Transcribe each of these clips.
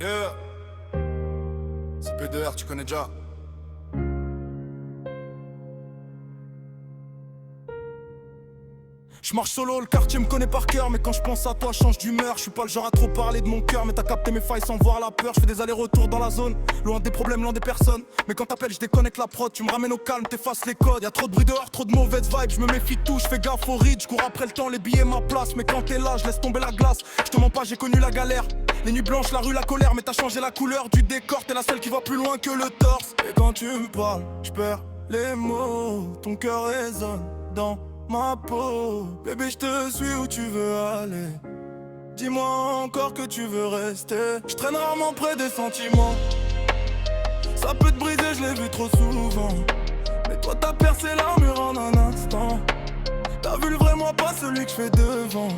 Yeah, c'est P2R, tu connais déjà. Je marche solo, le quartier me connaît par cœur. Mais quand je pense à toi, je change d'humeur. Je suis pas le genre à trop parler de mon cœur. Mais t'as capté mes failles sans voir la peur. Je fais des allers-retours dans la zone, loin des problèmes, loin des personnes. Mais quand t'appelles, je déconnecte la prod. Tu me ramènes au calme, t'effaces les codes. Y'a trop de bruit dehors, trop de mauvaises vibes. Je me méfie de tout, je fais gaffe au ride. Je cours après le temps, les billets, ma place. Mais quand t'es là, je laisse tomber la glace. Je te mens pas, j'ai connu la galère. Les nuits blanches, la rue, la colère. Mais t'as changé la couleur du décor. T'es la seule qui va plus loin que le torse. Et quand tu me parles, je perds les mots. Ton cœur résonne dans ma peau. Bébé, je te suis où tu veux aller. Dis-moi encore que tu veux rester. Je traîne rarement près des sentiments. Ça peut te briser, je l'ai vu trop souvent. Mais toi t'as percé l'armure en un instant. T'as vu le vrai moi, pas celui que je fais devant.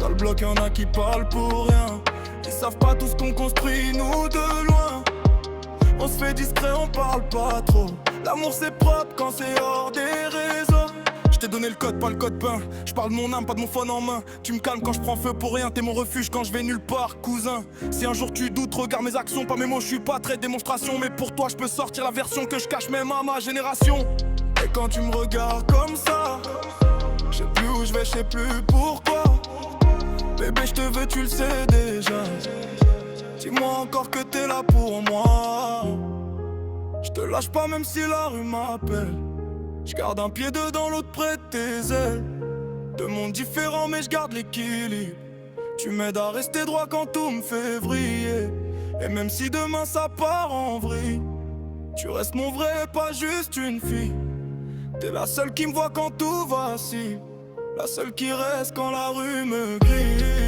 Dans le bloc y'en a qui parlent pour rien. Ils savent pas tout ce qu'on construit nous de loin. On se fait discret, on parle pas trop. L'amour c'est propre quand c'est hors des réseaux. Je t'ai donné le code, pas le code pain. Je parle de mon âme, pas de mon phone en main. Tu me calmes quand je prends feu pour rien. T'es mon refuge quand je vais nulle part, cousin. Si un jour tu doutes, regarde mes actions, pas mes mots. Je suis pas très démonstration, mais pour toi je peux sortir la version que je cache même à ma génération. Et quand tu me regardes comme ça, je sais plus où je vais, je sais plus pourquoi. Bébé je te veux, tu le sais déjà. Dis-moi encore que t'es là pour moi. Je te lâche pas même si la rue m'appelle. Je garde un pied dedans, l'autre près de tes ailes. Deux mondes différents mais je garde l'équilibre. Tu m'aides à rester droit quand tout me fait vriller. Et même si demain ça part en vrille, tu restes mon vrai, pas juste une fille. T'es la seule qui me voit quand tout vacille. La seule qui reste quand la rue me grille.